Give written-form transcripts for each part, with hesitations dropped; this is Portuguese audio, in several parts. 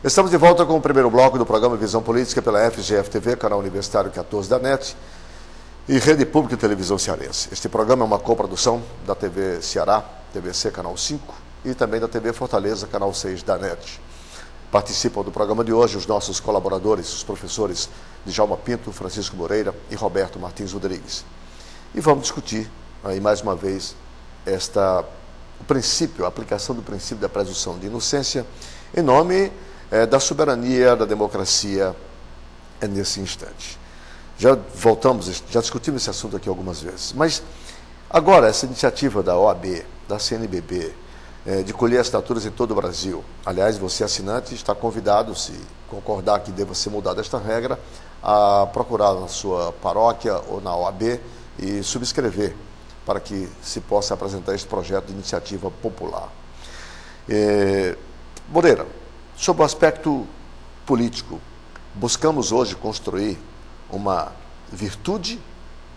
Estamos de volta com o primeiro bloco do programa Visão Política pela FGF-TV, canal universitário 14 da NET e Rede Pública de Televisão Cearense. Este programa é uma coprodução da TV Ceará, TVC, canal 5, e também da TV Fortaleza, canal 6 da NET. Participam do programa de hoje os nossos colaboradores, os professores Djalma Pinto, Francisco Moreira e Roberto Martins Rodrigues. E vamos discutir aí mais uma vez a aplicação do princípio da presunção de inocência em nome da soberania, da democracia nesse instante. Já discutimos esse assunto aqui algumas vezes. Mas agora, essa iniciativa da OAB, da CNBB, de colher assinaturas em todo o Brasil. Aliás, você assinante está convidado, se concordar que deva ser mudada esta regra, a procurar na sua paróquia ou na OAB e subscrever para que se possa apresentar este projeto de iniciativa popular. Moreira, sob o aspecto político, buscamos hoje construir uma virtude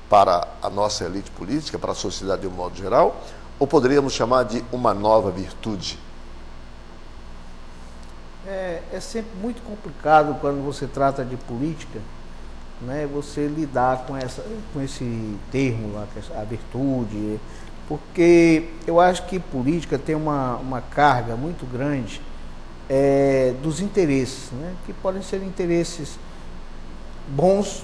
para a nossa elite política, para a sociedade de um modo geral, ou poderíamos chamar de uma nova virtude? É sempre muito complicado quando você trata de política, né, você lidar com esse termo, a virtude, porque eu acho que política tem uma carga muito grande dos interesses, né, que podem ser interesses bons,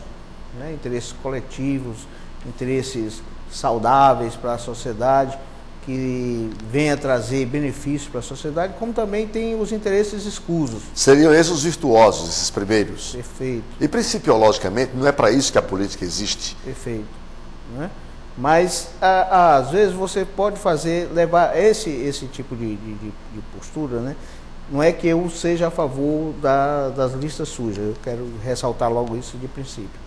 né, interesses coletivos, interesses saudáveis para a sociedade, que venha trazer benefícios para a sociedade, como também tem os interesses escusos. Seriam esses os virtuosos, esses primeiros? Perfeito. E principiologicamente, não é para isso que a política existe? Perfeito. Né? Mas, às vezes, você pode levar esse tipo de postura, né? Não é que eu seja a favor das listas sujas, eu quero ressaltar logo isso de princípio.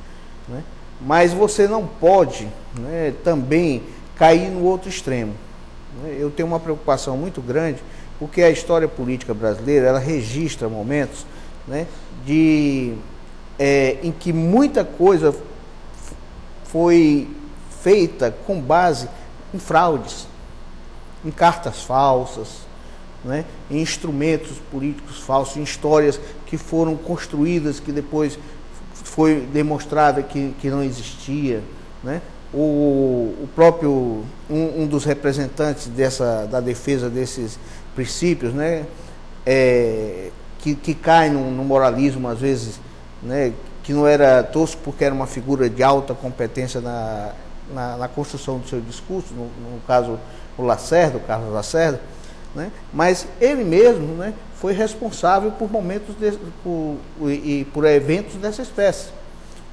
Né? Mas você não pode, né, também cair no outro extremo. Eu tenho uma preocupação muito grande, porque a história política brasileira, ela registra momentos, né, em que muita coisa foi feita com base em fraudes, em cartas falsas, né, em instrumentos políticos falsos, em histórias que foram construídas, que depois foi demonstrada que não existia, né? O próprio, um dos representantes da defesa desses princípios, né, que cai no moralismo, às vezes, né, que não era tosco porque era uma figura de alta competência na construção do seu discurso, no caso o Carlos Lacerda, né, mas ele mesmo, né, foi responsável por momentos e por eventos dessa espécie.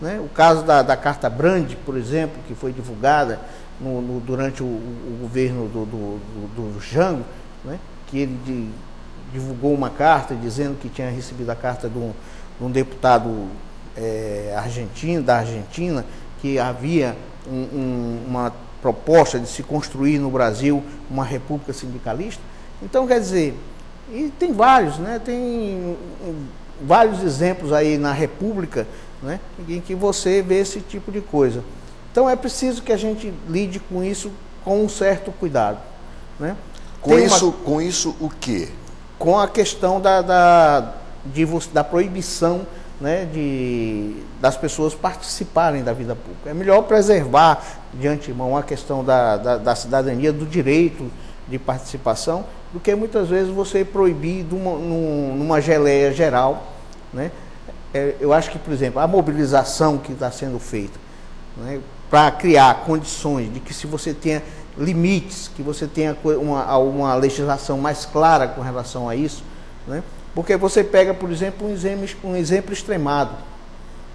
Né? O caso da Carta Brandi, por exemplo, que foi divulgada durante o governo do Jango, né? Que ele divulgou uma carta dizendo que tinha recebido a carta de um deputado da Argentina, que havia uma proposta de se construir no Brasil uma república sindicalista. Então, quer dizer, e tem vários, né? Tem vários exemplos aí na República, né, em que você vê esse tipo de coisa. Então é preciso que a gente lide com isso com um certo cuidado. Né? Com isso o quê? Com a questão da proibição, né, das pessoas participarem da vida pública. É melhor preservar de antemão a questão da cidadania, do direito de participação, do que muitas vezes você proibir numa geleia geral, né? Eu acho que, por exemplo, a mobilização que está sendo feita, né, para criar condições de que, se você tenha limites, que você tenha uma legislação mais clara com relação a isso, né, porque você pega, por exemplo, um exemplo extremado,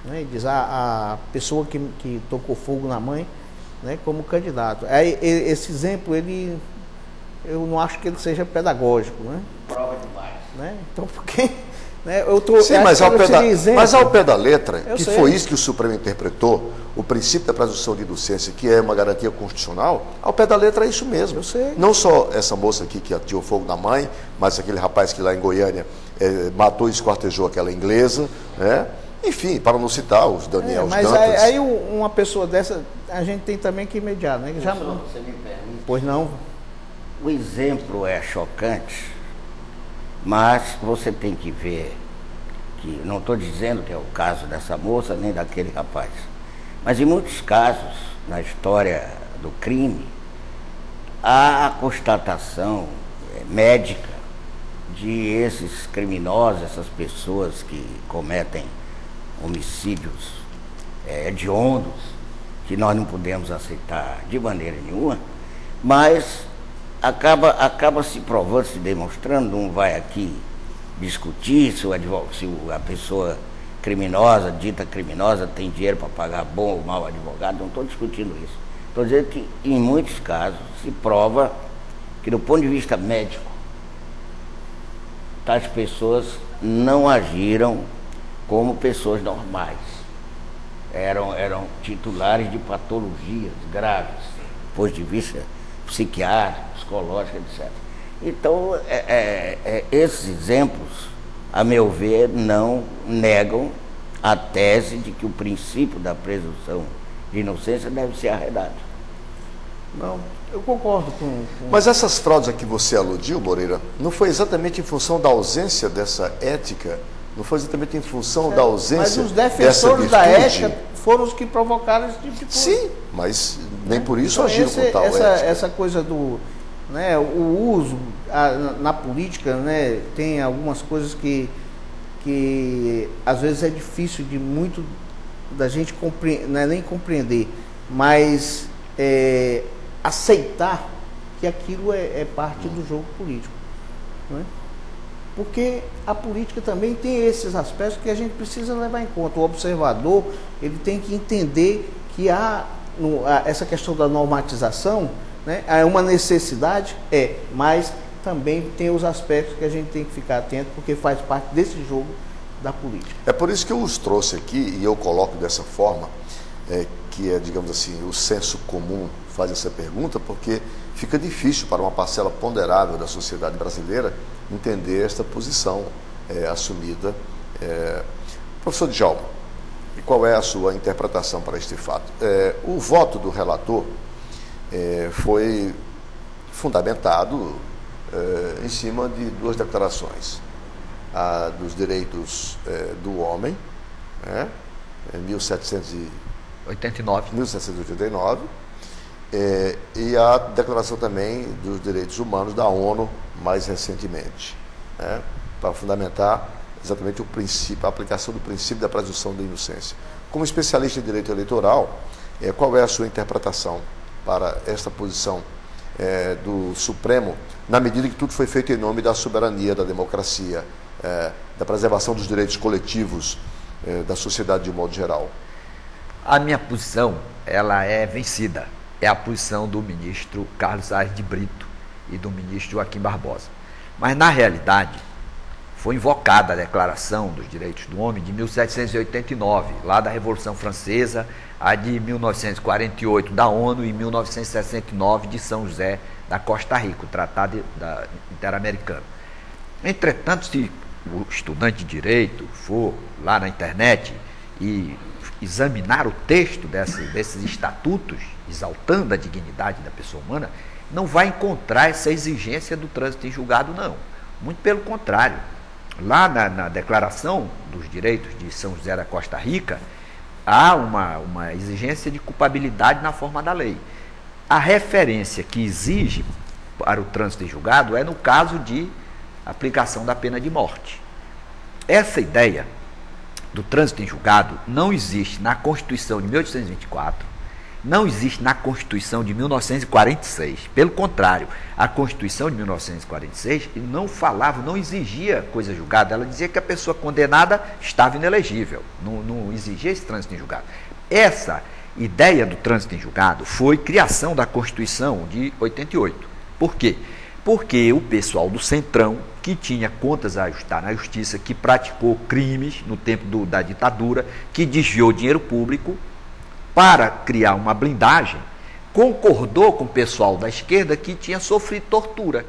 né, diz a pessoa que tocou fogo na mãe, né, como candidato. Aí, esse exemplo, eu não acho que ele seja pedagógico. Né? Prova demais. Né? Então, porque... Né, sim, mas ao pé da letra, foi isso que o Supremo interpretou, o princípio da presunção de inocência, que é uma garantia constitucional, ao pé da letra é isso mesmo. Não só essa moça aqui que atirou fogo na mãe, mas aquele rapaz que lá em Goiânia matou e esquartejou aquela inglesa, né? Enfim, para não citar os Daniel mas Dantas. Aí uma pessoa dessa, a gente tem também que mediar, né? Você me permite? Pois não. O exemplo é chocante, mas você tem que ver que não estou dizendo que é o caso dessa moça nem daquele rapaz, mas em muitos casos, na história do crime, há a constatação médica de esses criminosos, essas pessoas que cometem homicídios hediondos, que nós não podemos aceitar de maneira nenhuma, mas acaba se provando, se demonstrando, não vai aqui discutir se a pessoa criminosa, dita criminosa, tem dinheiro para pagar bom ou mau advogado, não estou discutindo isso. Estou dizendo que, em muitos casos, se prova que, do ponto de vista médico, tais pessoas não agiram como pessoas normais. Eram titulares de patologias graves, do ponto de vista psiquiátrico, psicológico, etc. Então, esses exemplos, a meu ver, não negam a tese de que o princípio da presunção de inocência deve ser arredado. Não, eu concordo com... Mas essas fraudes a que você aludiu, Moreira, não foi exatamente em função da ausência dessa ética? Não foi exatamente em função da ausência dessa virtude? Mas os defensores da ética foram os que provocaram esse tipo de coisa. Sim, mas nem por isso agiram com tal ética. Essa coisa do... Né, o uso na política, né, tem algumas coisas que às vezes é difícil de muito da gente não é nem compreender, mas aceitar que aquilo é parte do jogo político, né? Porque a política também tem esses aspectos que a gente precisa levar em conta. O observador, ele tem que entender que essa questão da normatização, né, é uma necessidade, mas também tem os aspectos que a gente tem que ficar atento, porque faz parte desse jogo da política. É por isso que eu os trouxe aqui, e eu coloco dessa forma, que é, digamos assim, o senso comum faz essa pergunta, porque fica difícil para uma parcela ponderável da sociedade brasileira entender esta posição assumida. Professor Djalma, e qual é a sua interpretação para este fato? O voto do relator foi fundamentado em cima de duas declarações: a dos direitos do homem, em 1789, e a declaração também dos direitos humanos da ONU mais recentemente, para fundamentar exatamente o princípio, a aplicação do princípio da presunção da inocência. Como especialista em direito eleitoral, qual é a sua interpretação para esta posição do Supremo, na medida que tudo foi feito em nome da soberania, da democracia, da preservação dos direitos coletivos da sociedade de um modo geral? A minha posição, ela é vencida. É a posição do ministro Carlos Aires de Brito e do ministro Joaquim Barbosa. Mas, na realidade, foi invocada a Declaração dos Direitos do Homem de 1789, lá da Revolução Francesa, a de 1948 da ONU e 1969 de São José da Costa Rica, o Tratado Interamericano. Entretanto, se o estudante de direito for lá na internet e examinar o texto desses estatutos, exaltando a dignidade da pessoa humana, não vai encontrar essa exigência do trânsito em julgado, não. Muito pelo contrário. Lá na Declaração dos Direitos de São José da Costa Rica, há uma exigência de culpabilidade na forma da lei. A referência que exige para o trânsito em julgado é no caso de aplicação da pena de morte. Essa ideia do trânsito em julgado não existe na Constituição de 1824, não existe na Constituição de 1946. Pelo contrário, a Constituição de 1946 não exigia coisa julgada, ela dizia que a pessoa condenada estava inelegível, não exigia esse trânsito em julgado. Essa ideia do trânsito em julgado foi criação da Constituição de 88. Por quê? Porque o pessoal do Centrão, que tinha contas a ajustar na justiça, que praticou crimes no tempo da ditadura, que desviou dinheiro público, para criar uma blindagem, concordou com o pessoal da esquerda que tinha sofrido tortura.